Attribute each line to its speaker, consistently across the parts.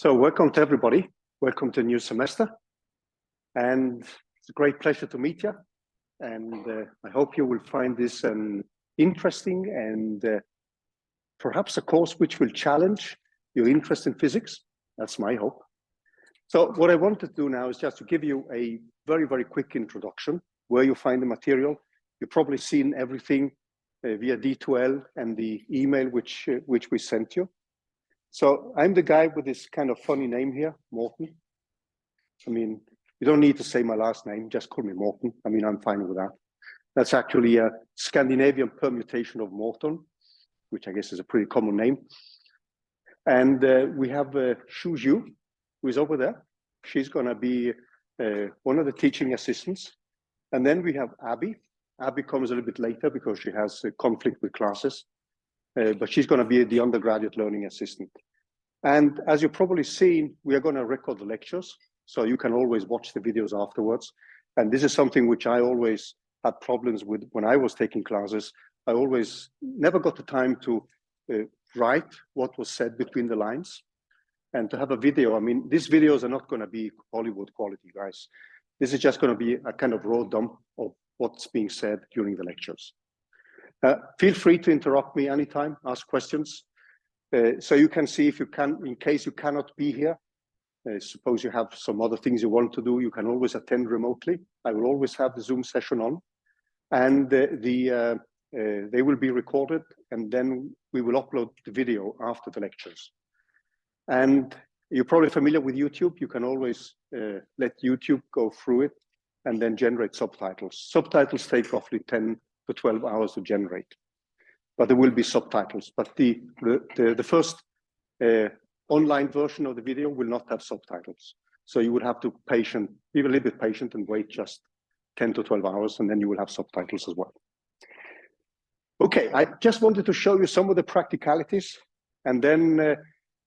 Speaker 1: So welcome to everybody. Welcome to the new semester. And it's a great pleasure to meet you. And I hope you will find this an interesting and perhaps a course which will challenge your interest in physics. That's my hope. So what I want to do now is just to give you a very, very quick introduction where you find the material. You've probably seen everything via D2L and the email which we sent you. So I'm the guy with this kind of funny name here, Morten. I mean, you don't need to say my last name, just call me Morten. I mean, I'm fine with that. That's actually a Scandinavian permutation of Morten, which I guess is a pretty common name. And we have Shu, who is over there. She's gonna be one of the teaching assistants. And then we have Abby. Abby comes a little bit later because she has a conflict with classes. But she's going to be the undergraduate learning assistant. And as you've probably seen, we are going to record the lectures, so you can always watch the videos afterwards. And this is something which I always had problems with when I was taking classes. I always never got the time to write what was said between the lines. And to have a video, I mean, these videos are not going to be Hollywood quality, guys. This is just going to be a kind of raw dump of what's being said during the lectures. Feel free to interrupt me anytime, ask questions. So you can see if you can, in case you cannot be here, suppose you have some other things you want to do, you can always attend remotely. I will always have the Zoom session on. And they will be recorded, and then we will upload the video after the lectures. And you're probably familiar with YouTube. You can always let YouTube go through it and then generate subtitles. Subtitles take roughly 10 to 12 hours to generate, but there will be subtitles. But the first online version of the video will not have subtitles. So you would have to be a little bit patient and wait just 10 to 12 hours, and then you will have subtitles as well. Okay, I just wanted to show you some of the practicalities, and then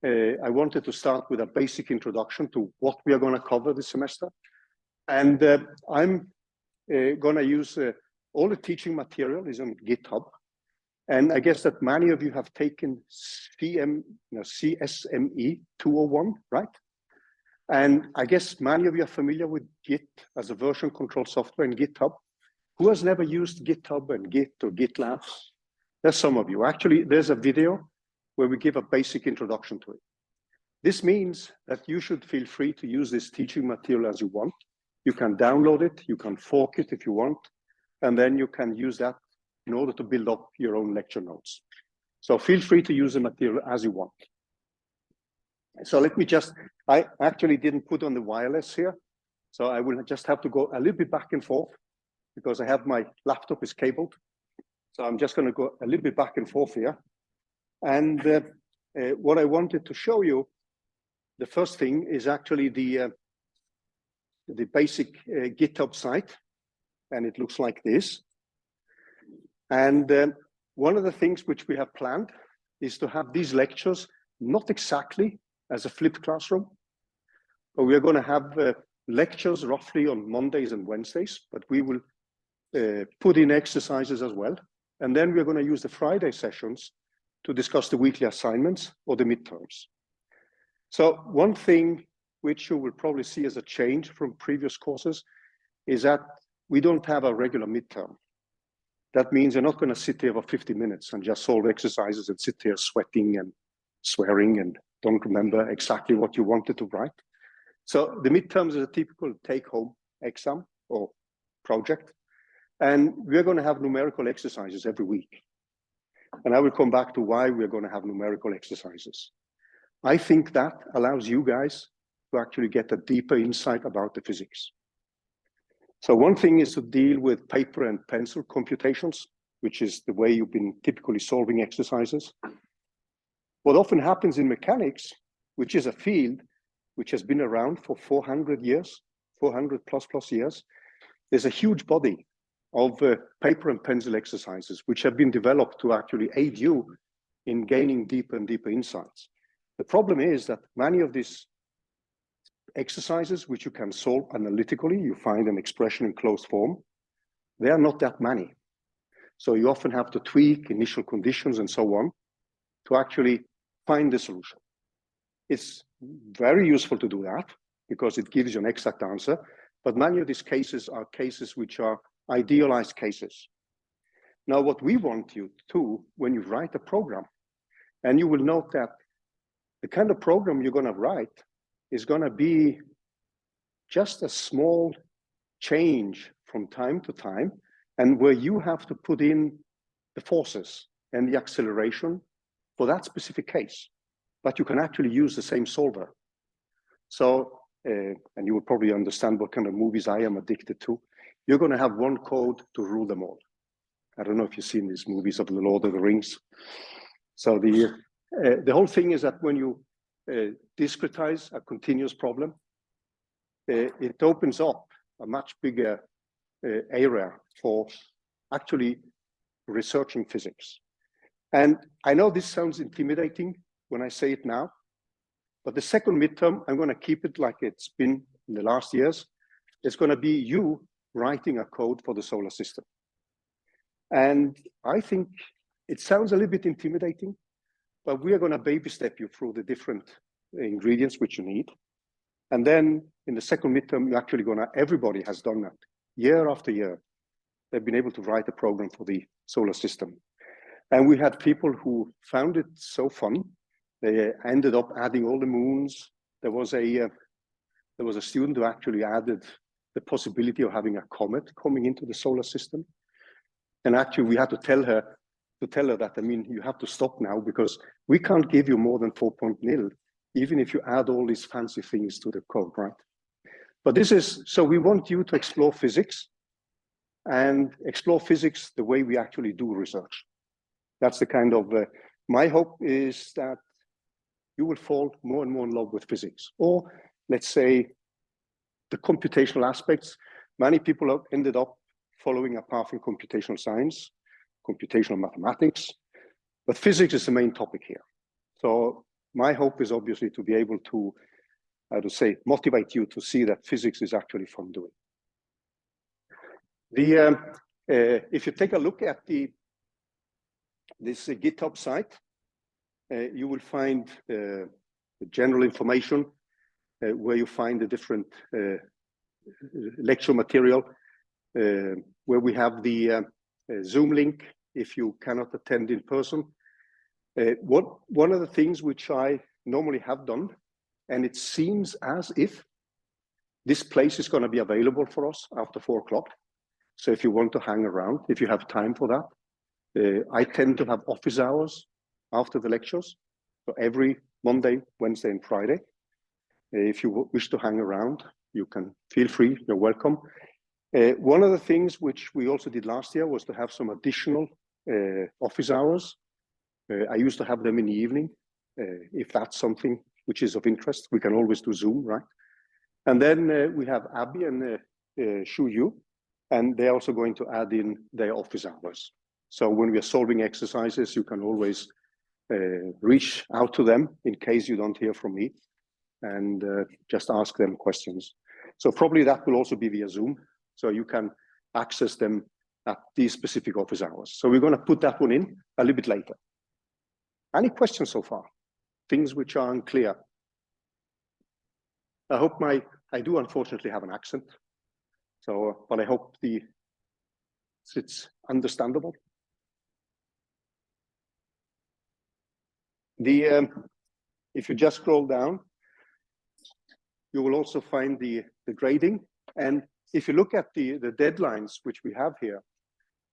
Speaker 1: I wanted to start with a basic introduction to what we are going to cover this semester. And I'm going to use all the teaching material is on GitHub. And I guess that many of you have taken CSME 201, right? And I guess many of you are familiar with Git as a version control software in GitHub. Who has never used GitHub and Git or GitLab? There's some of you. Actually, there's a video where we give a basic introduction to it. This means that you should feel free to use this teaching material as you want. You can download it, you can fork it if you want, and then you can use that in order to build up your own lecture notes. So feel free to use the material as you want. So let me I actually didn't put on the wireless here. So I will just have to go a little bit back and forth because I have my laptop is cabled. So I'm just going to go a little bit back and forth here. And what I wanted to show you, the first thing is actually the basic GitHub site. And it looks like this. And one of the things which we have planned is to have these lectures not exactly as a flipped classroom, but we are going to have lectures roughly on Mondays and Wednesdays, but we will put in exercises as well. And then we're going to use the Friday sessions to discuss the weekly assignments or the midterms. So one thing which you will probably see as a change from previous courses is that we don't have a regular midterm. That means you're not going to sit here for 50 minutes and just solve exercises and sit here sweating and swearing and don't remember exactly what you wanted to write. So the midterms is a typical take-home exam or project. And we're going to have numerical exercises every week. And I will come back to why we're going to have numerical exercises. I think that allows you guys to actually get a deeper insight about the physics. So one thing is to deal with paper and pencil computations, which is the way you've been typically solving exercises. What often happens in mechanics, which is a field which has been around for 400 years, 400 plus years, there's a huge body of paper and pencil exercises which have been developed to actually aid you in gaining deeper and deeper insights. The problem is that many of these exercises which you can solve analytically, you find an expression in closed form, they are not that many. So you often have to tweak initial conditions and so on to actually find the solution. It's very useful to do that because it gives you an exact answer. But many of these cases are cases which are idealized cases. Now, what we want you to, when you write a program, and you will note that the kind of program you're going to write is going to be just a small change from time to time, and where you have to put in the forces and the acceleration for that specific case. But you can actually use the same solver. So, and you will probably understand what kind of movies I am addicted to. You're going to have one code to rule them all. I don't know if you've seen these movies of the Lord of the Rings. So the whole thing is that when you discretize a continuous problem, it opens up a much bigger area for actually researching physics. And I know this sounds intimidating when I say it now, but the second midterm, I'm going to keep it like it's been in the last years. It's going to be you writing a code for the solar system. And I think it sounds a little bit intimidating, but we are going to baby step you through the different ingredients which you need. And then in the second midterm, you're actually going to, everybody has done that year after year. They've been able to write a program for the solar system. And we had people who found it so fun. They ended up adding all the moons. There was a student who actually added the possibility of having a comet coming into the solar system. And actually we had to tell her that, I mean, you have to stop now because we can't give you more than 4.0, even if you add all these fancy things to the code, right? But this is, so we want you to explore physics and explore physics the way we actually do research. That's the kind of, my hope is that you will fall more and more in love with physics, or let's say the computational aspects. Many people have ended up following a path in computational science, computational mathematics, but physics is the main topic here. So my hope is obviously to be able to, how to say, motivate you to see that physics is actually fun doing. If you take a look at this GitHub site, you will find the general information where you find the different lecture material, where we have the Zoom link if you cannot attend in person. One of the things which I normally have done, and it seems as if this place is going to be available for us after 4 o'clock. So if you want to hang around, if you have time for that, I tend to have office hours after the lectures. So every Monday, Wednesday, and Friday. If you wish to hang around, you can feel free, you're welcome. One of the things which we also did last year was to have some additional office hours. I used to have them in the evening. If that's something which is of interest, we can always do Zoom, right? And then we have Abby and Shu Yu, and they're also going to add in their office hours. So when we are solving exercises, you can always reach out to them in case you don't hear from me, and just ask them questions. So probably that will also be via Zoom, so you can access them at these specific office hours. So we're going to put that one in a little bit later. Any questions so far? Things which are unclear? I hope I do unfortunately have an accent, so, but I hope it's understandable. If you just scroll down, you will also find the grading. And if you look at the deadlines which we have here,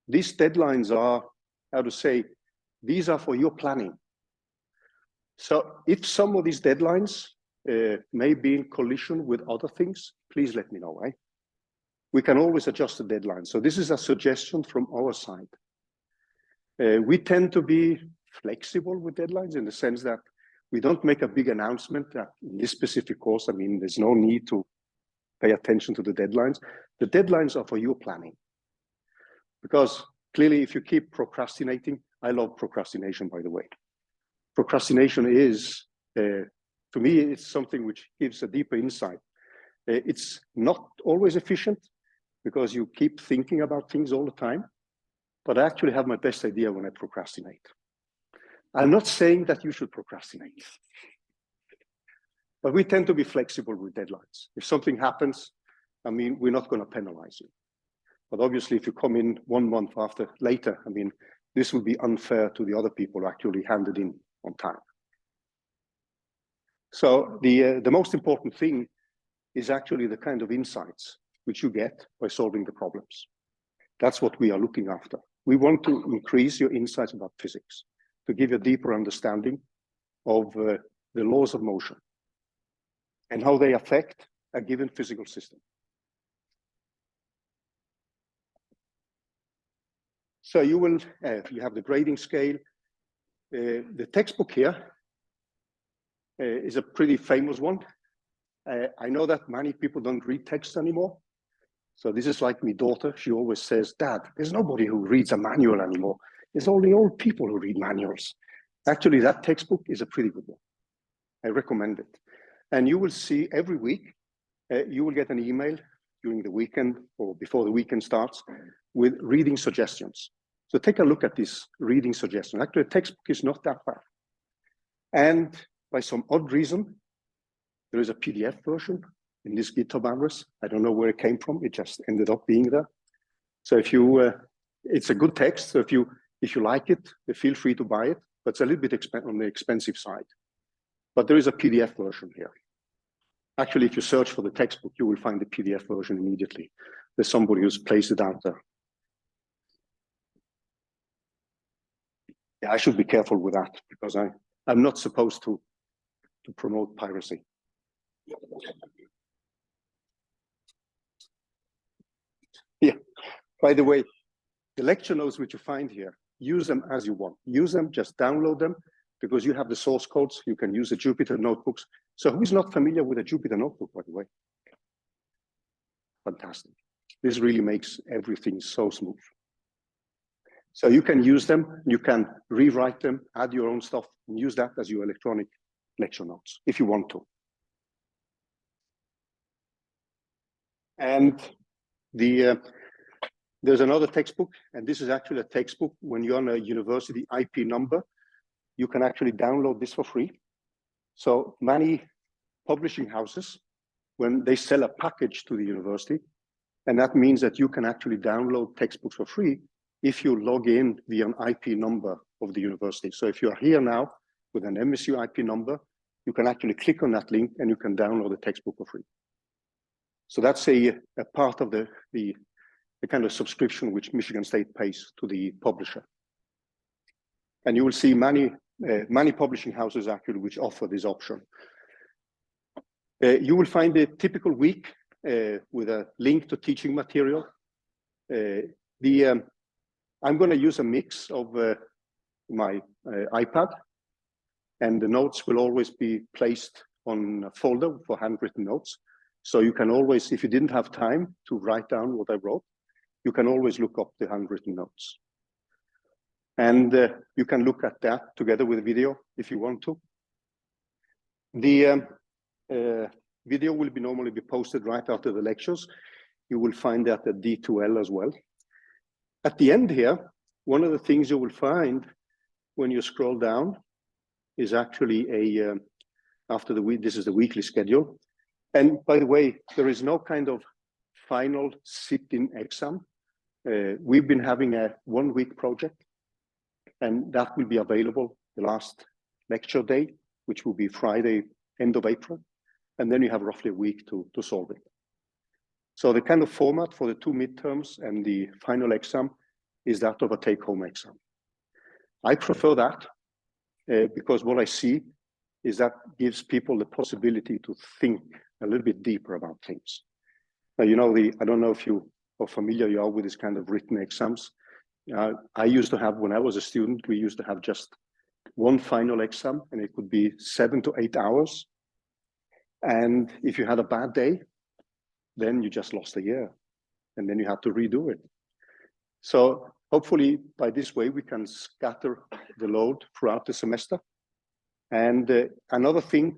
Speaker 1: these deadlines are, how to say, these are for your planning. So if some of these deadlines may be in collision with other things, please let me know, right? We can always adjust the deadline. So this is a suggestion from our side. We tend to be flexible with deadlines in the sense that we don't make a big announcement that in this specific course, I mean, there's no need to pay attention to the deadlines. The deadlines are for your planning. Because clearly, if you keep procrastinating, I love procrastination, by the way. Procrastination is, to me, it's something which gives a deeper insight. It's not always efficient because you keep thinking about things all the time, but I actually have my best idea when I procrastinate. I'm not saying that you should procrastinate. But we tend to be flexible with deadlines. If something happens, I mean, we're not going to penalize you. But obviously, if you come in 1 month after later, I mean, this would be unfair to the other people who actually handed in on time. So the most important thing is actually the kind of insights which you get by solving the problems. That's what we are looking after. We want to increase your insights about physics, to give you a deeper understanding of the laws of motion and how they affect a given physical system. So you will, you have the grading scale. The textbook here is a pretty famous one. I know that many people don't read text anymore. So this is like my daughter. She always says, Dad, there's nobody who reads a manual anymore. It's only old people who read manuals. Actually, that textbook is a pretty good one. I recommend it. And you will see every week, you will get an email during the weekend or before the weekend starts with reading suggestions. So take a look at this reading suggestion. Actually, the textbook is not that bad. And by some odd reason, there is a PDF version in this GitHub address. I don't know where it came from. It just ended up being there. So if you, it's a good text. So if you like it, feel free to buy it. But it's a little bit on the expensive side. But there is a PDF version here. Actually, if you search for the textbook, you will find the PDF version immediately. There's somebody who's placed it out there. Yeah, I should be careful with that because I'm not supposed to promote piracy. Yeah, by the way, the lecture notes which you find here, use them as you want. Use them, just download them because you have the source codes. You can use the Jupyter notebooks. So who's not familiar with a Jupyter notebook, by the way? Fantastic. This really makes everything so smooth. So you can use them, you can rewrite them, add your own stuff, and use that as your electronic lecture notes if you want to. And there's another textbook, and this is actually a textbook. When you're on a university IP number, you can actually download this for free. So many publishing houses, when they sell a package to the university, and that means that you can actually download textbooks for free if you log in via an IP number of the university. So if you're here now with an MSU IP number, you can actually click on that link and you can download the textbook for free. So that's a part of the kind of subscription which Michigan State pays to the publisher. And you will see many publishing houses actually which offer this option. You will find a typical week with a link to teaching material. I'm going to use a mix of my iPad, and the notes will always be placed on a folder for handwritten notes. So you can always, if you didn't have time to write down what I wrote, you can always look up the handwritten notes. And you can look at that together with the video if you want to. The video will normally be posted right after the lectures. You will find that at D2L as well. At the end here, one of the things you will find when you scroll down is actually this is the weekly schedule. And by the way, there is no kind of final sit-in exam. We've been having a 1-week project, and that will be available the last lecture day, which will be Friday, end of April. And then you have roughly a week to solve it. So the kind of format for the 2 midterms and the final exam is that of a take-home exam. I prefer that because what I see is that gives people the possibility to think a little bit deeper about things. Now, you know, I don't know if you are familiar you are with this kind of written exams. I used to have, when I was a student, we used to have just one final exam, and it could be 7 to 8 hours. And if you had a bad day, then you just lost a year, and then you have to redo it. So hopefully by this way, we can scatter the load throughout the semester. And another thing,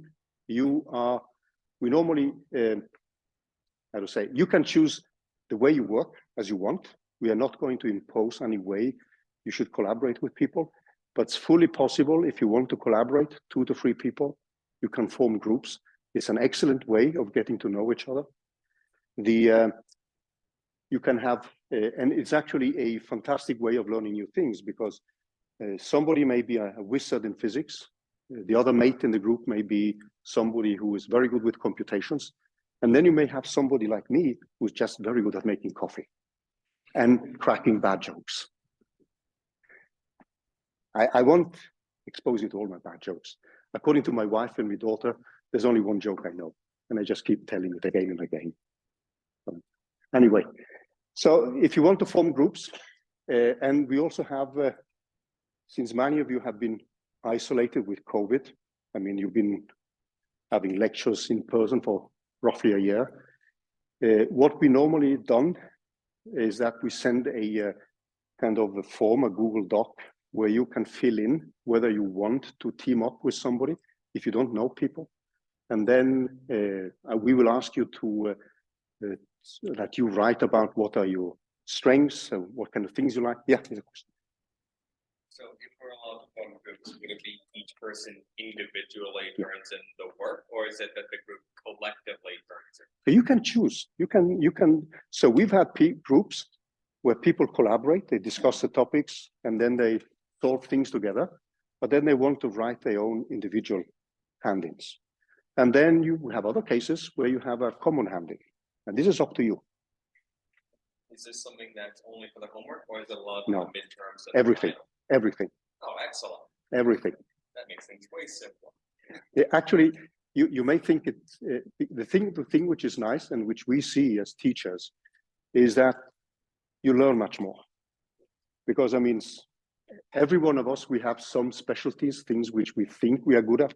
Speaker 1: we normally, how to say, you can choose the way you work as you want. We are not going to impose any way you should collaborate with people, but it's fully possible if you want to collaborate, 2 to 3 people, you can form groups It's an excellent way of getting to know each other. You can have, and it's actually a fantastic way of learning new things, because somebody may be a wizard in physics. The other mate in the group may be somebody who is very good with computations. And then you may have somebody like me who's just very good at making coffee and cracking bad jokes. I won't expose you to all my bad jokes. According to my wife and my daughter, there's only one joke I know, and I just keep telling it again and again. Anyway, so if you want to form groups, and we also have, since many of you have been isolated with COVID, I mean, you've been having lectures in person for roughly a year. What we normally done is that we send a kind of a form, a Google Doc, where you can fill in whether you want to team up with somebody if you don't know people. And then we will ask you to, that you write about what are your strengths and what kind of things you like. Yeah, there's a question.
Speaker 2: So if we're allowed to form groups, would it be each person individually turns in the work, or is it that the group collectively turns in?
Speaker 1: You can choose. You can. So we've had groups where people collaborate, they discuss the topics, and then they solve things together. But then they want to write their own individual hand-ins. And then you have other cases where you have a common hand-in, and this is up to you.
Speaker 2: Is this something that's only for the homework, or is it a lot of midterms?
Speaker 1: Everything. Everything.
Speaker 2: Oh, excellent.
Speaker 1: Everything.
Speaker 2: That makes things way simpler.
Speaker 1: Yeah, actually, you may think it's the thing which is nice and which we see as teachers is that you learn much more. Because I mean, every one of us, we have some specialties, things which we think we are good at,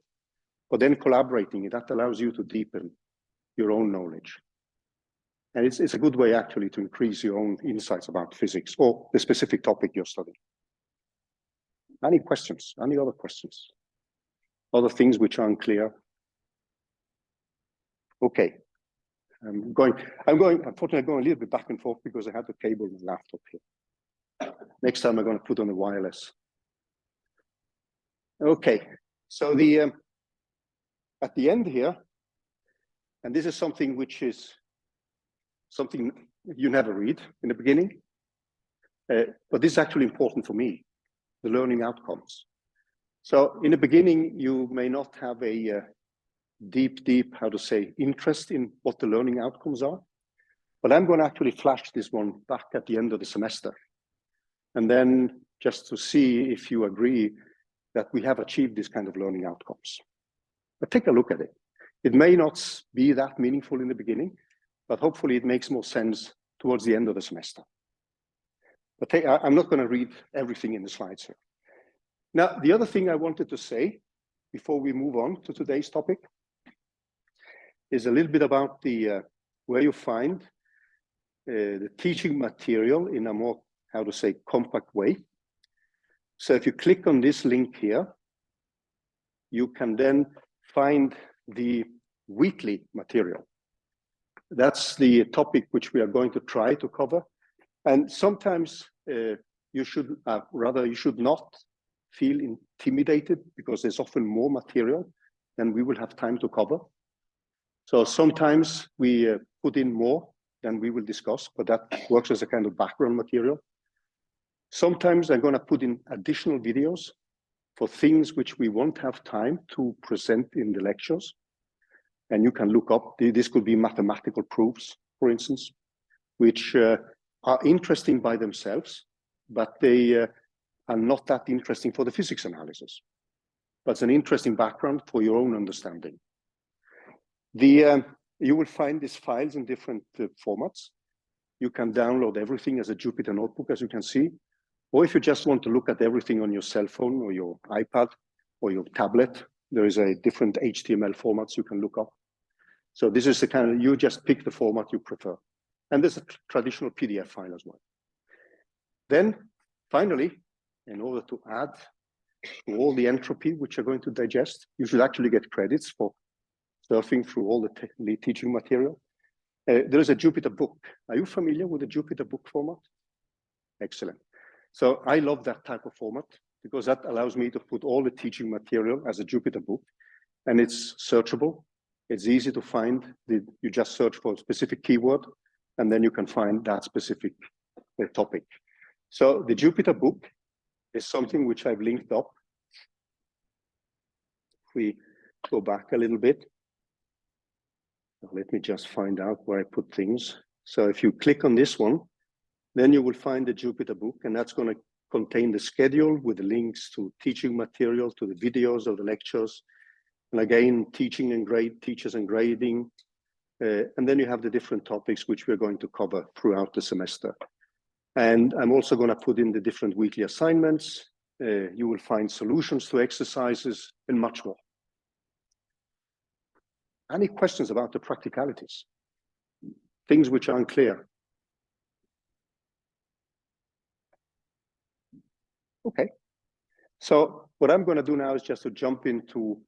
Speaker 1: but then collaborating, that allows you to deepen your own knowledge. And it's a good way actually to increase your own insights about physics or the specific topic you're studying. Any questions? Any other questions? Other things which are unclear? Okay. I'm going, unfortunately, I'm going a little bit back and forth because I have the cable in my laptop here. Next time I'm going to put on a wireless. Okay. So at the end here, and this is something which is something you never read in the beginning, but this is actually important for me. The learning outcomes. So in the beginning, you may not have a deep, how to say, interest in what the learning outcomes are, but I'm going to actually flash this one back at the end of the semester. And then just to see if you agree that we have achieved this kind of learning outcomes. But take a look at it. It may not be that meaningful in the beginning, but hopefully it makes more sense towards the end of the semester. But I'm not going to read everything in the slides here. Now, the other thing I wanted to say before we move on to today's topic is a little bit about the where you find the teaching material in a more, how to say, compact way. So if you click on this link here, you can then find the weekly material. That's the topic which we are going to try to cover. And sometimes you should not feel intimidated because there's often more material than we will have time to cover. So sometimes we put in more than we will discuss, but that works as a kind of background material. Sometimes I'm going to put in additional videos for things which we won't have time to present in the lectures. And you can look up, this could be mathematical proofs, for instance, which are interesting by themselves, but they are not that interesting for the physics analysis. But it's an interesting background for your own understanding. You will find these files in different formats. You can download everything as a Jupyter notebook, as you can see. Or if you just want to look at everything on your cell phone or your iPad or your tablet, there is a different HTML formats you can look up. So this is the kind of, you just pick the format you prefer. And there's a traditional PDF file as well. Then finally, in order to add to all the entropy which you're going to digest, you should actually get credits for surfing through all the teaching material. There is a Jupyter book. Are you familiar with the Jupyter book format? Excellent. So I love that type of format because that allows me to put all the teaching material as a Jupyter book, and it's searchable. It's easy to find. You just search for a specific keyword, and then you can find that specific topic. So the Jupyter book is something which I've linked up. If we go back a little bit, let me just find out where I put things. So if you click on this one, then you will find the Jupyter book, and that's going to contain the schedule with the links to teaching material, to the videos of the lectures, and again, teachers and grading. And then you have the different topics which we're going to cover throughout the semester. And I'm also going to put in the different weekly assignments. You will find solutions to exercises and much more. Any questions about the practicalities? Things which are unclear? Okay. So what I'm going to do now is just to jump into,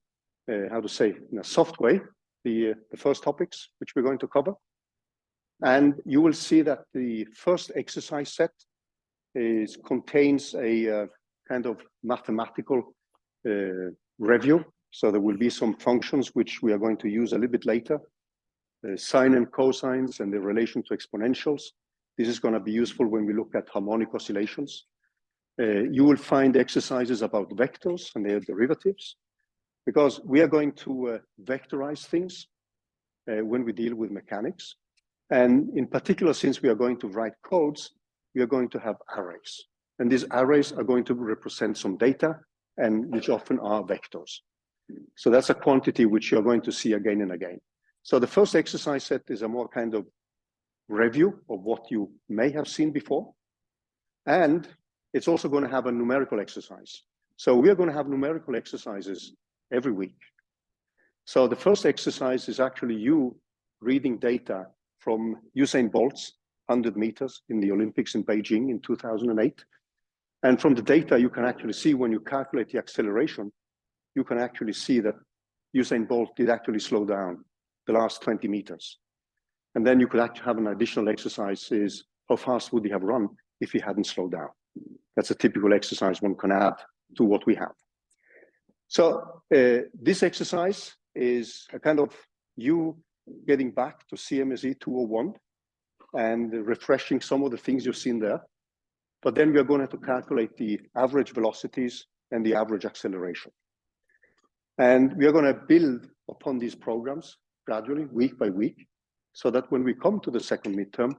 Speaker 1: how to say, in a soft way, the first topics which we're going to cover. And you will see that the first exercise set contains a kind of mathematical review. So there will be some functions which we are going to use a little bit later, sine and cosines and the relation to exponentials. This is going to be useful when we look at harmonic oscillations. You will find exercises about vectors and their derivatives, because we are going to vectorize things when we deal with mechanics. And in particular, since we are going to write codes, we are going to have arrays. And these arrays are going to represent some data, and which often are vectors. So that's a quantity which you're going to see again and again. So the first exercise set is a more kind of review of what you may have seen before. And it's also going to have a numerical exercise. So we are going to have numerical exercises every week. So the first exercise is actually you reading data from Usain Bolt's 100 meters in the Olympics in Beijing in 2008. And from the data, you can actually see when you calculate the acceleration, you can actually see that Usain Bolt did actually slow down the last 20 meters. And then you could actually have an additional exercise is how fast would he have run if he hadn't slowed down? That's a typical exercise one can add to what we have. So this exercise is a kind of you getting back to CMSE 201 and refreshing some of the things you've seen there. But then we are going to calculate the average velocities and the average acceleration. And we are going to build upon these programs gradually, week by week, so that when we come to the second midterm,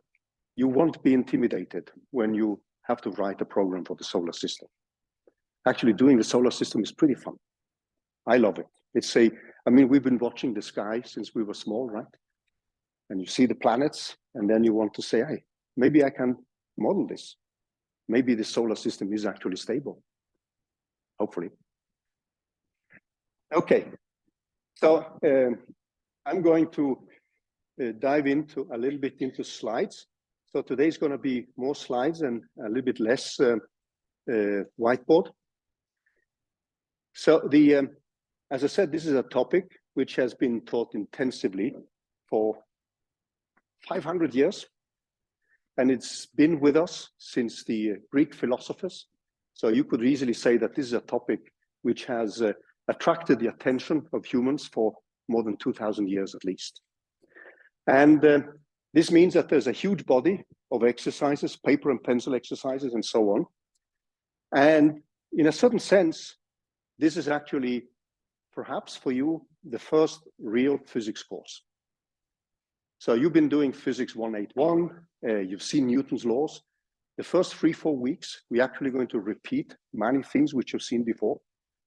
Speaker 1: you won't be intimidated when you have to write a program for the solar system. Actually, doing the solar system is pretty fun. I love it. I mean, we've been watching the sky since we were small, right? And you see the planets, and then you want to say, hey, maybe I can model this. Maybe the solar system is actually stable, hopefully. Okay, so I'm going to dive into a little bit into slides. So today's going to be more slides and a little bit less whiteboard. So as I said, this is a topic which has been taught intensively for 500 years. And it's been with us since the Greek philosophers. So you could easily say that this is a topic which has attracted the attention of humans for more than 2,000 years at least. And this means that there's a huge body of exercises, paper and pencil exercises, and so on. And in a certain sense, this is actually, perhaps for you, the first real physics course. So you've been doing Physics 181, you've seen Newton's laws. The first 3-4 weeks, we're actually going to repeat many things which you've seen before.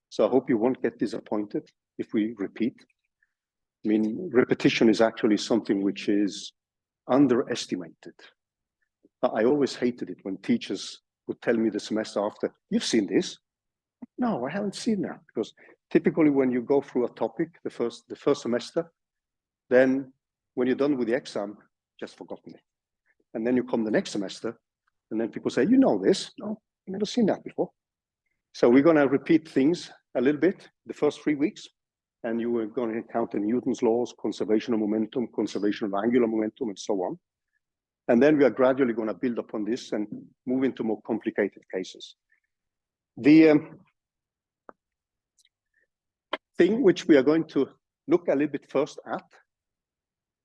Speaker 1: So I hope you won't get disappointed if we repeat. I mean, repetition is actually something which is underestimated. I always hated it when teachers would tell me the semester after, you've seen this? No, I haven't seen that. Because typically when you go through a topic, the first semester, then when you're done with the exam, just forgotten it. And then you come the next semester, and then people say, you know this? No, I've never seen that before. So we're going to repeat things a little bit the first 3 weeks, and you are going to encounter Newton's laws, conservation of momentum, conservation of angular momentum, and so on. And then we are gradually going to build upon this and move into more complicated cases. The thing which we are going to look a little bit first at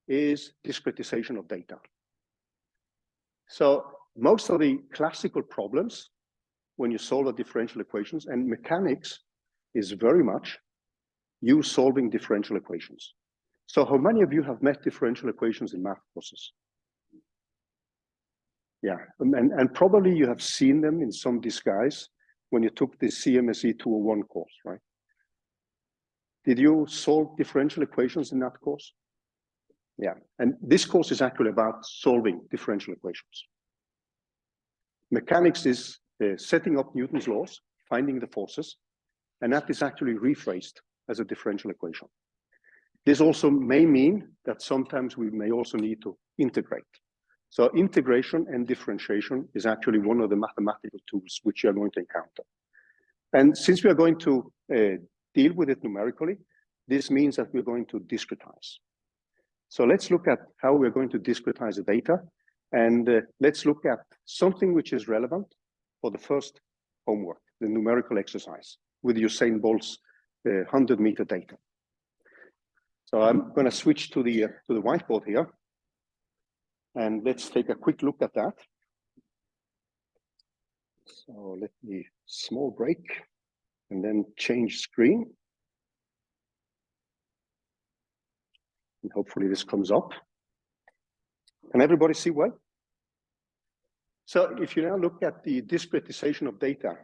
Speaker 1: is discretization of data. So most of the classical problems when you solve the differential equations, and mechanics is very much you solving differential equations. So how many of you have met differential equations in math courses? Yeah, and probably you have seen them in some disguise when you took the CMSE 201 course, right? Did you solve differential equations in that course? Yeah, and this course is actually about solving differential equations. Mechanics is setting up Newton's laws, finding the forces, and that is actually rephrased as a differential equation. This also may mean that sometimes we may also need to integrate. So integration and differentiation is actually one of the mathematical tools which you are going to encounter. And since we are going to deal with it numerically, this means that we're going to discretize. So let's look at how we're going to discretize the data, and let's look at something which is relevant for the first homework, the numerical exercise with Usain Bolt's 100-meter data. So I'm going to switch to the whiteboard here, and let's take a quick look at that. So let me small break and then change screen. And hopefully this comes up. Can everybody see well? So if you now look at the discretization of data,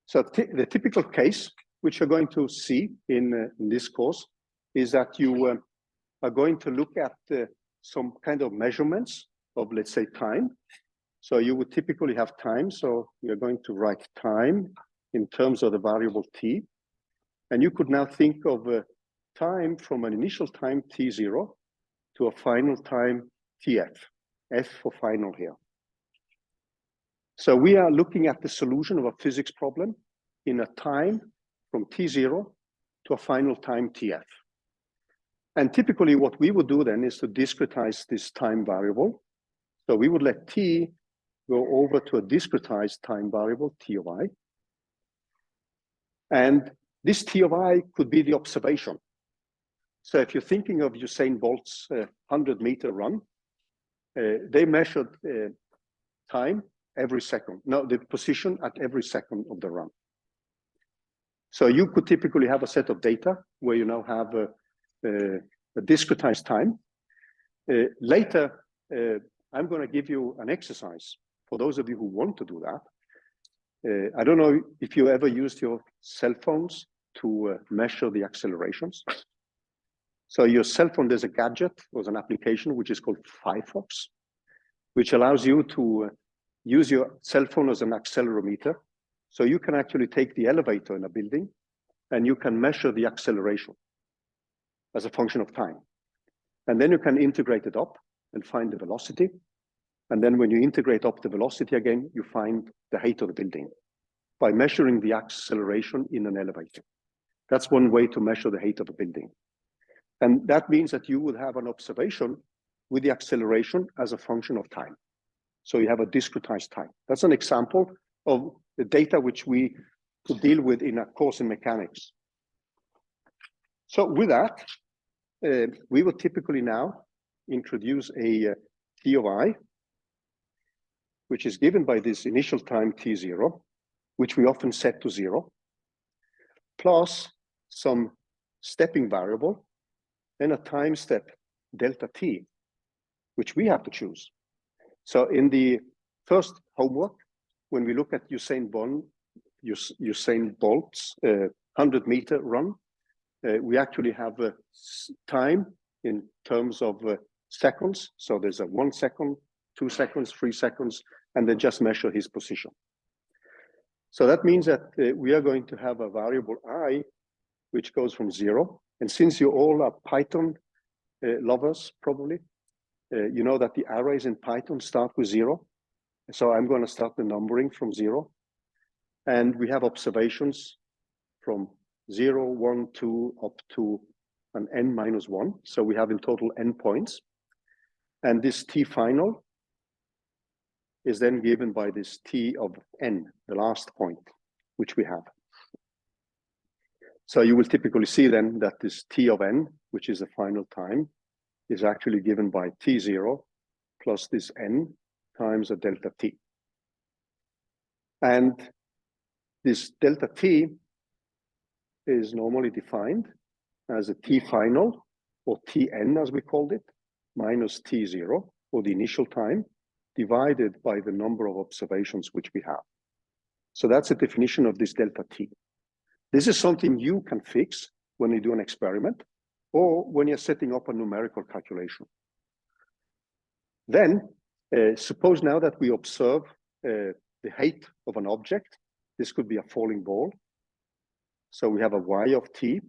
Speaker 1: so the typical case, which you're going to see in this course, is that you are going to look at some kind of measurements of, let's say, time. So you would typically have time. So you're going to write time in terms of the variable t. And you could now think of time from an initial time t0 to a final time tf, f for final here. So we are looking at the solution of a physics problem in a time from t0 to a final time tf. And typically what we would do then is to discretize this time variable. So we would let t go over to a discretized time variable, t of I. And this t of I could be the observation. So if you're thinking of Usain Bolt's 100-meter run, they measured time every second. No, the position at every second of the run. So you could typically have a set of data where you now have a discretized time. Later, I'm going to give you an exercise for those of you who want to do that. I don't know if you ever used your cell phones to measure the accelerations. So your cell phone, there's a gadget or an application which is called Firefox, which allows you to use your cell phone as an accelerometer. So you can actually take the elevator in a building and you can measure the acceleration as a function of time. And then you can integrate it up and find the velocity. And then when you integrate up the velocity again, you find the height of the building by measuring the acceleration in an elevator. That's one way to measure the height of a building. And that means that you would have an observation with the acceleration as a function of time. So you have a discretized time. That's an example of the data which we could deal with in a course in mechanics. So with that, we would typically now introduce a t of I, which is given by this initial time t0, which we often set to 0, plus some stepping variable, then a time step delta t, which we have to choose. So in the first homework, when we look at Usain Bolt's 100-meter run, we actually have a time in terms of seconds. So there's a 1 second, 2 seconds, 3 seconds, and then just measure his position. So that means that we are going to have a variable I, which goes from 0. And since you all are Python lovers, probably, you know that the arrays in Python start with 0. So I'm going to start the numbering from 0. And we have observations from 0, 1, 2, up to an n minus 1. So we have in total n points. And this T final is then given by this T of N, the last point, which we have. So you will typically see then that this T of N, which is the final time, is actually given by T0 plus this N times a delta T. And this delta T is normally defined as a T final, or Tn as we called it, minus T0, or the initial time, divided by the number of observations which we have. So that's a definition of this delta T. This is something you can fix when you do an experiment or when you're setting up a numerical calculation. Then, suppose now that we observe the height of an object. This could be a falling ball. So we have a y of t,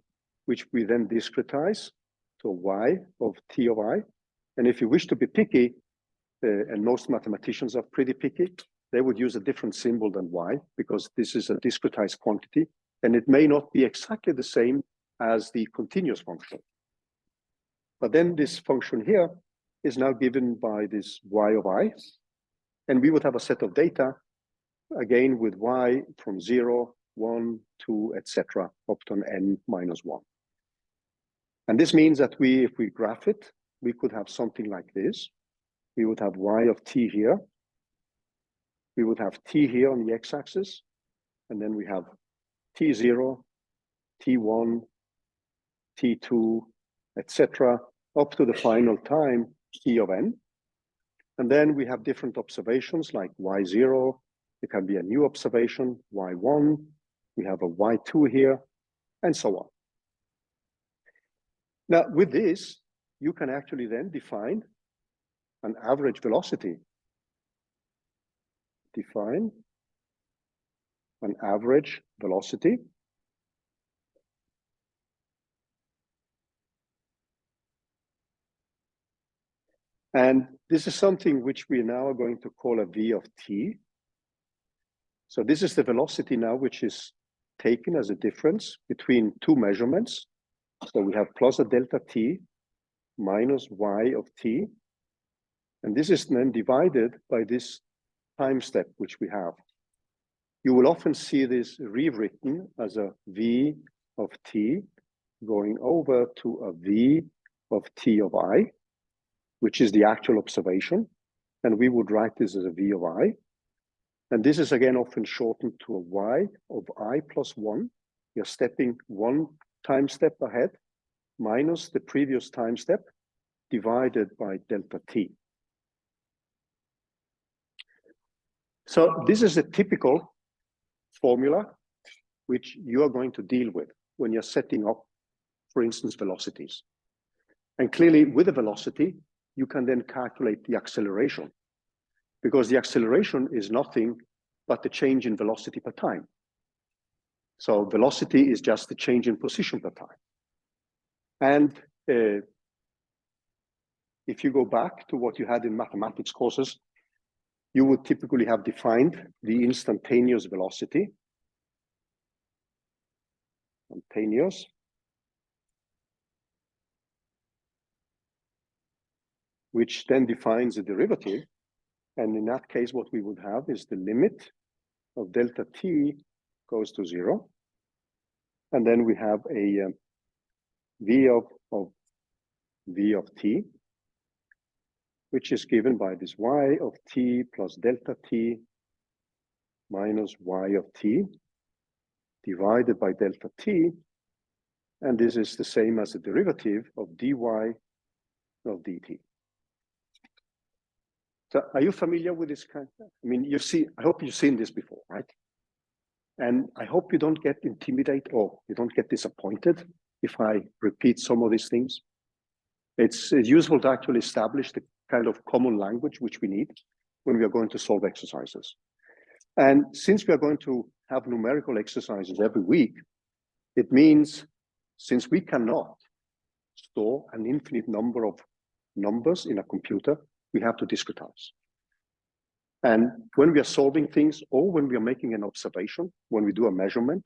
Speaker 1: which we then discretize to y of t of I. And if you wish to be picky, and most mathematicians are pretty picky, they would use a different symbol than y, because this is a discretized quantity, and it may not be exactly the same as the continuous function. But then this function here is now given by this y of I, and we would have a set of data, again with y from 0, 1, 2, etc., up to an n minus 1. And this means that if we graph it, we could have something like this. We would have y of t here. We would have t here on the x-axis, and then we have t0, t1, t2, etc., up to the final time, t of n. And then we have different observations like y0. It can be a new observation, y1. We have a y2 here, and so on. Now, with this, you can actually then define an average velocity. Define an average velocity. And this is something which we now are going to call a v of t. So this is the velocity now which is taken as a difference between two measurements. So we have plus a delta t minus y of t. And this is then divided by this time step which we have. You will often see this rewritten as a v of t going over to a v of t of I, which is the actual observation. And we would write this as a v of I. And this is again often shortened to a y of I plus 1. You're stepping one time step ahead minus the previous time step divided by delta t. So this is a typical formula which you are going to deal with when you're setting up, for instance, velocities. And clearly with the velocity, you can then calculate the acceleration, because the acceleration is nothing but the change in velocity per time. So velocity is just the change in position per time. And if you go back to what you had in mathematics courses, you would typically have defined the instantaneous velocity. Instantaneous. Which then defines the derivative. And in that case, what we would have is the limit of delta t goes to 0. And then we have a v of t, which is given by this y of t plus delta t minus y of t divided by delta t. And this is the same as the derivative of dy of dt. So are you familiar with this kind? I mean, I hope you've seen this before, right? And I hope you don't get intimidated or you don't get disappointed if I repeat some of these things. It's useful to actually establish the kind of common language which we need when we are going to solve exercises. And since we are going to have numerical exercises every week, it means since we cannot store an infinite number of numbers in a computer, we have to discretize. And when we are solving things or when we are making an observation, when we do a measurement,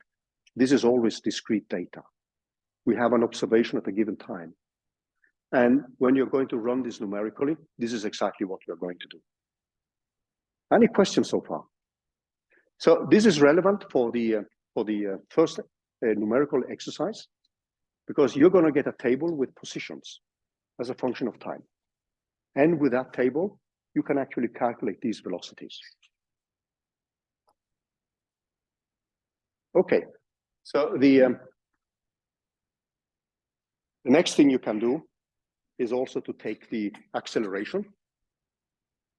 Speaker 1: this is always discrete data. We have an observation at a given time. And when you're going to run this numerically, this is exactly what we're going to do. Any questions so far? So this is relevant for the first numerical exercise, because you're going to get a table with positions as a function of time. And with that table, you can actually calculate these velocities. Okay, so the next thing you can do is also to take the acceleration.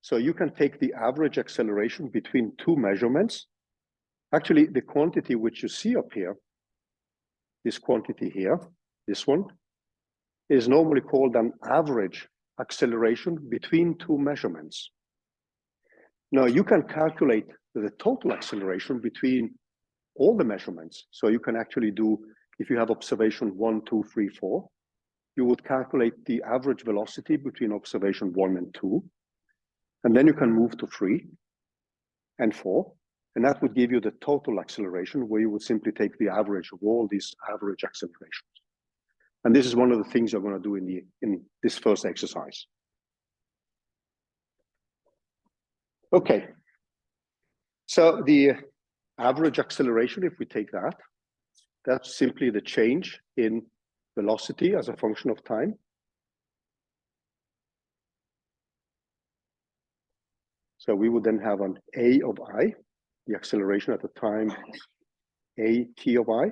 Speaker 1: So you can take the average acceleration between two measurements. Actually, the quantity which you see up here, this quantity here, this one, is normally called an average acceleration between two measurements. Now you can calculate the total acceleration between all the measurements. So you can actually do, if you have observation 1, 2, 3, 4, you would calculate the average velocity between observation 1 and 2. And then you can move to 3 and 4. And that would give you the total acceleration, where you would simply take the average of all these average accelerations. And this is one of the things you're going to do in this first exercise. Okay. So the average acceleration, if we take that, that's simply the change in velocity as a function of time. So we would then have an A of I, the acceleration at the time A t of I.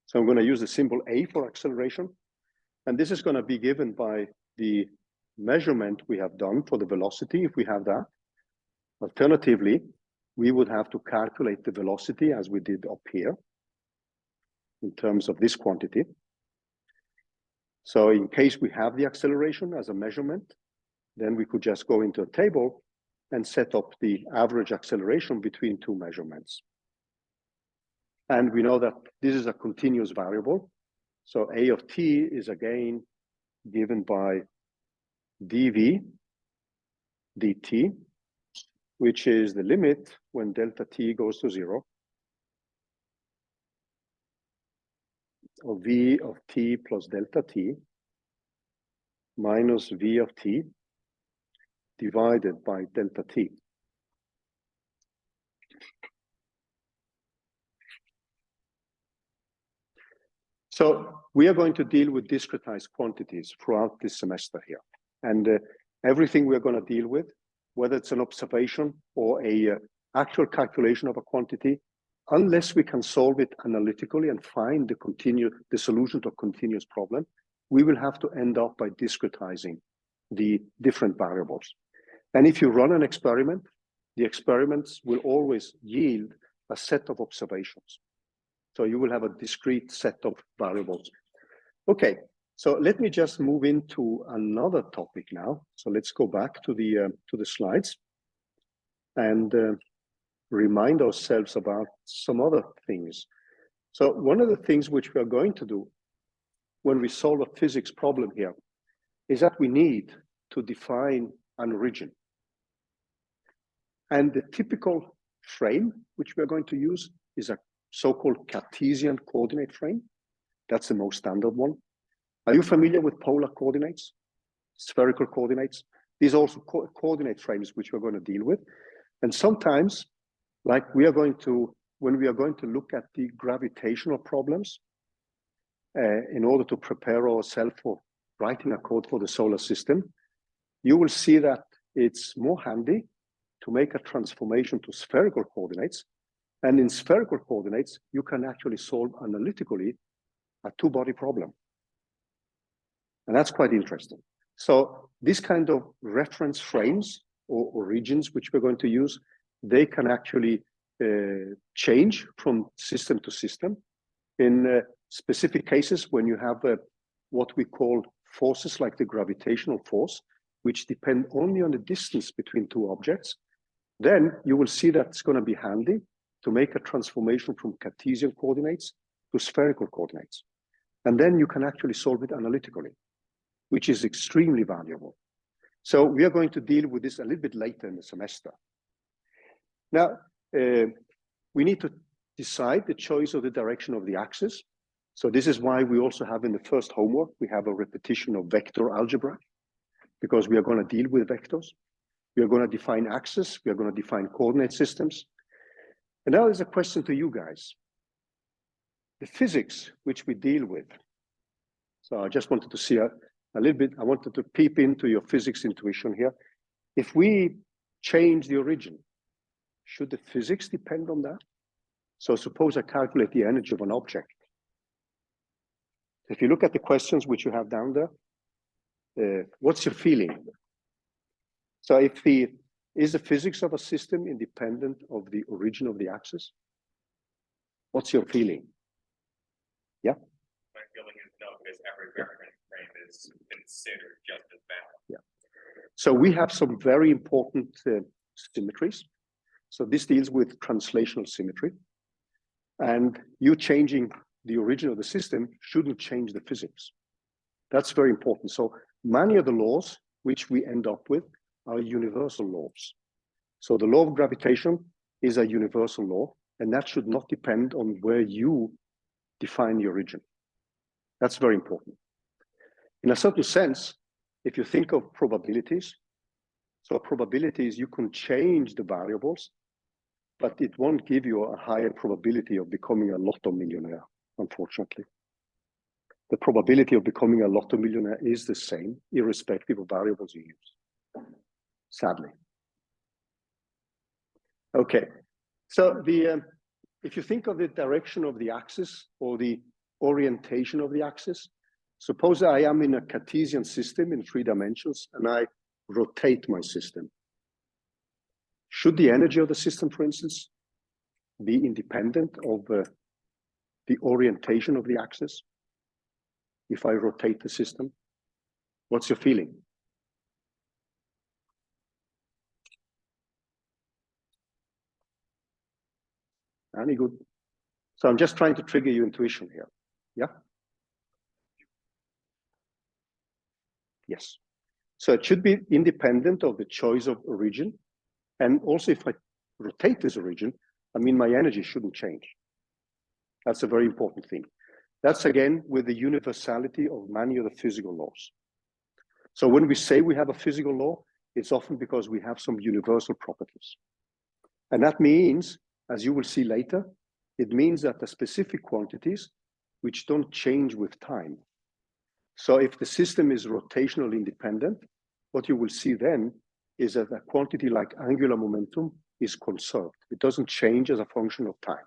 Speaker 1: So I'm going to use the symbol A for acceleration. And this is going to be given by the measurement we have done for the velocity, if we have that. Alternatively, we would have to calculate the velocity as we did up here in terms of this quantity. So in case we have the acceleration as a measurement, then we could just go into a table and set up the average acceleration between two measurements. And we know that this is a continuous variable. So A of t is again given by dv dt, which is the limit when delta t goes to 0 of v of t plus delta t minus v of t divided by delta t. So we are going to deal with discretized quantities throughout this semester here. And everything we're going to deal with, whether it's an observation or a actual calculation of a quantity, unless we can solve it analytically and find the solution to a continuous problem, we will have to end up by discretizing the different variables. And if you run an experiment, the experiments will always yield a set of observations. So you will have a discrete set of variables. Okay, so let me just move into another topic now. So let's go back to the slides and remind ourselves about some other things. So one of the things which we are going to do when we solve a physics problem here is that we need to define an origin. And the typical frame which we are going to use is a so-called Cartesian coordinate frame. That's the most standard one. Are you familiar with polar coordinates, spherical coordinates? These are also coordinate frames which we're going to deal with. And sometimes, like we are going to, when we are going to look at the gravitational problems, in order to prepare ourselves for writing a code for the solar system, you will see that it's more handy to make a transformation to spherical coordinates. And in spherical coordinates, you can actually solve analytically a two-body problem. And that's quite interesting. So this kind of reference frames or origins, which we're going to use, they can actually change from system to system. In specific cases, when you have what we call forces like the gravitational force, which depend only on the distance between two objects, then you will see that it's going to be handy to make a transformation from Cartesian coordinates to spherical coordinates. And then you can actually solve it analytically, which is extremely valuable. So we are going to deal with this a little bit later in the semester. Now, we need to decide the choice of the direction of the axis. So this is why we also have in the first homework, we have a repetition of vector algebra, because we are going to deal with vectors. We are going to define axes. We are going to define coordinate systems. And now there's a question to you guys. The physics which we deal with. So I just wanted to see a little bit, I wanted to peep into your physics intuition here. If we change the origin, should the physics depend on that? So suppose I calculate the energy of an object. If you look at the questions which you have down there, what's your feeling? So is the physics of a system independent of the origin of the axis? What's your feeling? Yeah?
Speaker 2: My feeling is no, because every reference frame is considered just as valid.
Speaker 1: Yeah. So we have some very important symmetries. So this deals with translational symmetry. And you changing the origin of the system shouldn't change the physics. That's very important. So many of the laws which we end up with are universal laws. So the law of gravitation is a universal law, and that should not depend on where you define the origin. That's very important. In a certain sense, if you think of probabilities, so probabilities, you can change the variables, but it won't give you a higher probability of becoming a lotto millionaire, unfortunately. The probability of becoming a lotto millionaire is the same, irrespective of variables you use, sadly. Okay, so if you think of the direction of the axis or the orientation of the axis, suppose I am in a Cartesian system in 3 dimensions and I rotate my system. Should the energy of the system, for instance, be independent of the orientation of the axis? If I rotate the system, what's your feeling? Any good? So I'm just trying to trigger your intuition here. Yeah? Yes. So it should be independent of the choice of origin. And also if I rotate this origin, I mean, my energy shouldn't change. That's a very important thing. That's again with the universality of many of the physical laws. So when we say we have a physical law, it's often because we have some universal properties. And that means, as you will see later, it means that the specific quantities which don't change with time. So if the system is rotationally independent, what you will see then is that a quantity like angular momentum is conserved. It doesn't change as a function of time.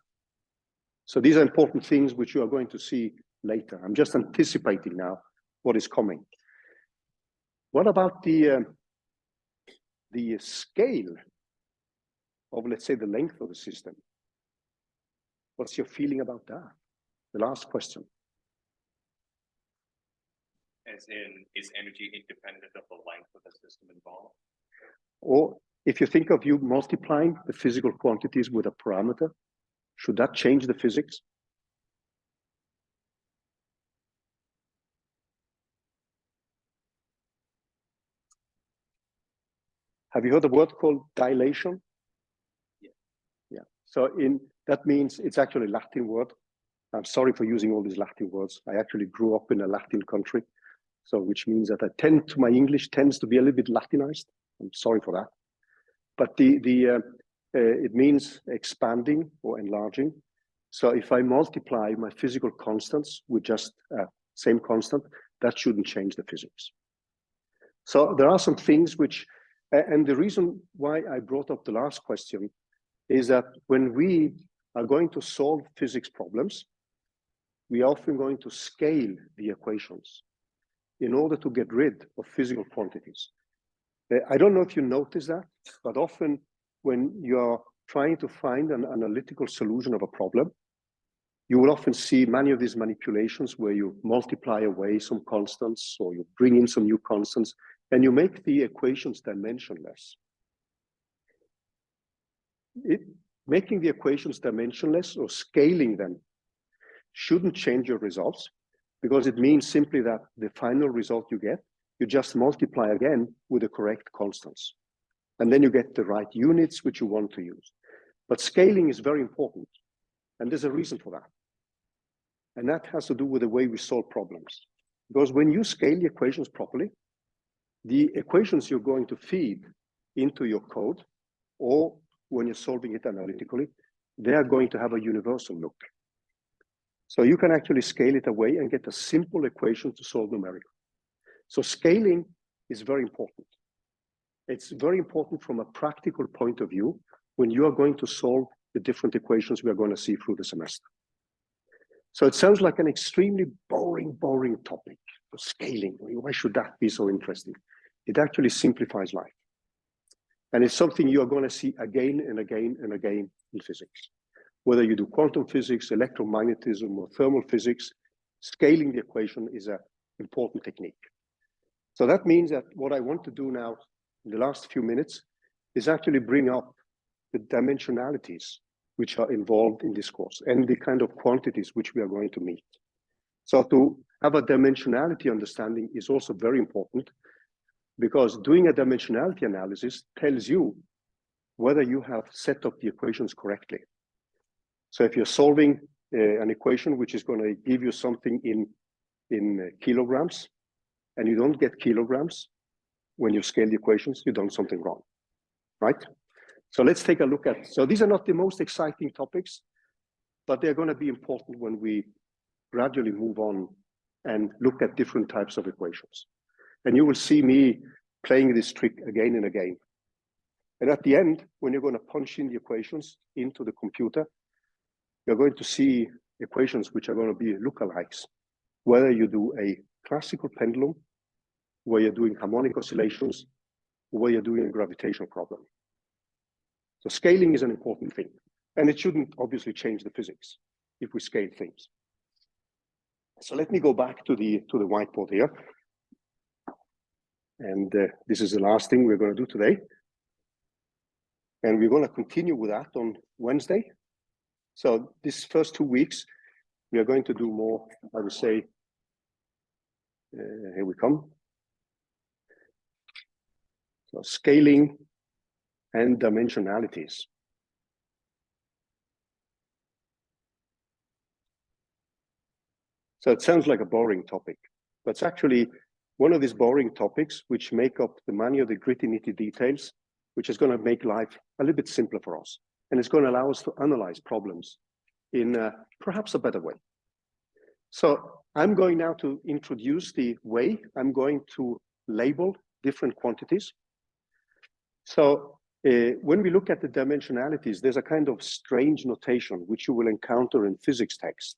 Speaker 1: So these are important things which you are going to see later. I'm just anticipating now what is coming. What about the scale of, let's say, the length of the system? What's your feeling about that? The last question.
Speaker 2: As in, is energy independent of the length of the system involved?
Speaker 1: Or if you think of you multiplying the physical quantities with a parameter, should that change the physics? Have you heard the word called dilation?
Speaker 2: Yeah.
Speaker 1: Yeah. So that means it's actually a Latin word. I'm sorry for using all these Latin words. I actually grew up in a Latin country, so which means that my English tends to be a little bit Latinized. I'm sorry for that. But it means expanding or enlarging. So if I multiply my physical constants with just same constant, that shouldn't change the physics. So there are some things which, and the reason why I brought up the last question is that when we are going to solve physics problems, we are often going to scale the equations in order to get rid of physical quantities. I don't know if you notice that, but often when you're trying to find an analytical solution of a problem, you will often see many of these manipulations where you multiply away some constants or you bring in some new constants and you make the equations dimensionless. Making the equations dimensionless or scaling them shouldn't change your results, because it means simply that the final result you get, you just multiply again with the correct constants. And then you get the right units which you want to use. But scaling is very important. And there's a reason for that. And that has to do with the way we solve problems. Because when you scale the equations properly, the equations you're going to feed into your code, or when you're solving it analytically, they are going to have a universal look. So you can actually scale it away and get a simple equation to solve numerically. So scaling is very important. It's very important from a practical point of view when you are going to solve the different equations we are going to see through the semester. So it sounds like an extremely boring topic, scaling. Why should that be so interesting? It actually simplifies life. And it's something you are going to see again and again and again in physics. Whether you do quantum physics, electromagnetism, or thermal physics, scaling the equation is an important technique. So that means that what I want to do now in the last few minutes is actually bring up the dimensionalities which are involved in this course and the kind of quantities which we are going to meet. So to have a dimensionality understanding is also very important, because doing a dimensionality analysis tells you whether you have set up the equations correctly. So if you're solving an equation which is going to give you something in kilograms, and you don't get kilograms when you scale the equations, you've done something wrong, right? So let's take a look at, so these are not the most exciting topics, but they're going to be important when we gradually move on and look at different types of equations. And you will see me playing this trick again and again. And at the end, when you're going to punch in the equations into the computer, you're going to see equations which are going to be lookalikes, whether you do a classical pendulum, where you're doing harmonic oscillations, or where you're doing a gravitational problem. So scaling is an important thing, and it shouldn't obviously change the physics if we scale things. So let me go back to the whiteboard here. And this is the last thing we're going to do today. And we're going to continue with that on Wednesday. So these first 2 weeks, we are going to do more, I would say, here we come. So scaling and dimensionalities. So it sounds like a boring topic, but it's actually one of these boring topics which make up the many of the gritty nitty details, which is going to make life a little bit simpler for us. And it's going to allow us to analyze problems in perhaps a better way. So I'm going now to introduce the way I'm going to label different quantities. So when we look at the dimensionalities, there's a kind of strange notation which you will encounter in physics text.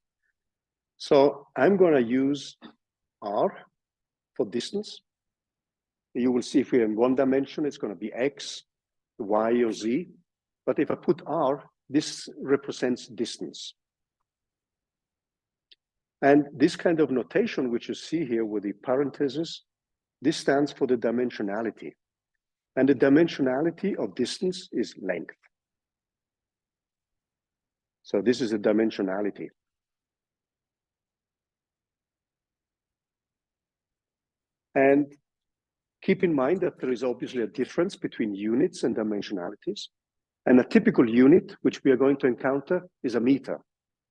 Speaker 1: So I'm going to use R for distance. You will see if we're in one dimension, it's going to be X, Y, or Z. But if I put R, this represents distance. And this kind of notation, which you see here with the parentheses, this stands for the dimensionality. And the dimensionality of distance is length. So this is a dimensionality. And keep in mind that there is obviously a difference between units and dimensionalities. And a typical unit, which we are going to encounter, is a meter.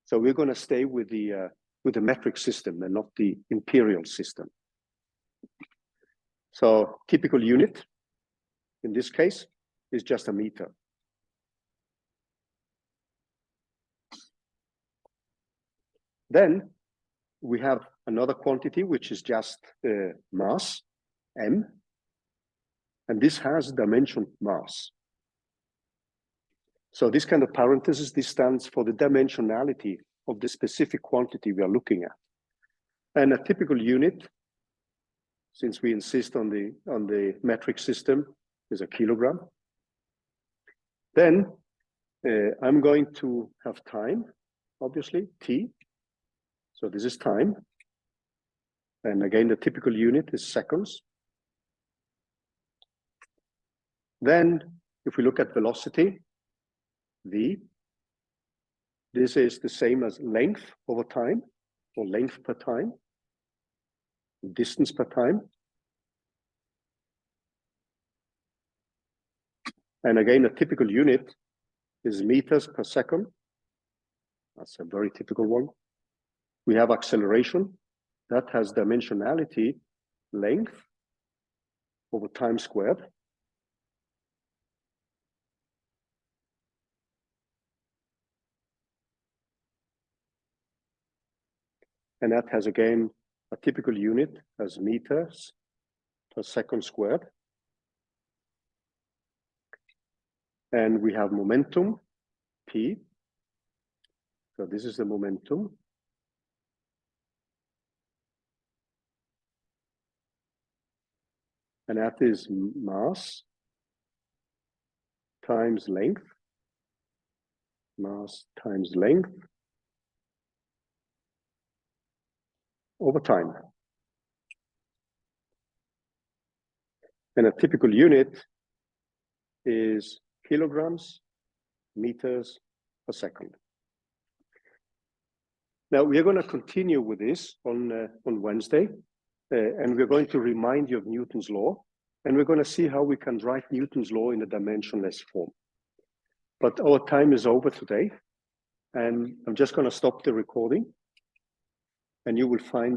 Speaker 1: So we're going to stay with the metric system and not the imperial system. So typical unit, in this case, is just a meter. Then we have another quantity, which is just mass, m. And this has dimension mass. So this kind of parenthesis, this stands for the dimensionality of the specific quantity we are looking at. And a typical unit, since we insist on the metric system, is a kilogram. Then I'm going to have time, obviously, t. So this is time. And again, the typical unit is seconds. Then if we look at velocity, v, this is the same as length over time, or length per time, distance per time. And again, a typical unit is meters per second. That's a very typical one, We have acceleration that has dimensionality, length over time squared. And that has again a typical unit as meters per second squared. And we have momentum, P. So this is the momentum. And that is mass times length. Mass times length over time. And a typical unit is kilograms, meters per second. Now we are going to continue with this on Wednesday, and we're going to remind you of Newton's law, and we're going to see how we can write Newton's law in a dimensionless form. But our time is over today, and I'm just going to stop the recording, and you will find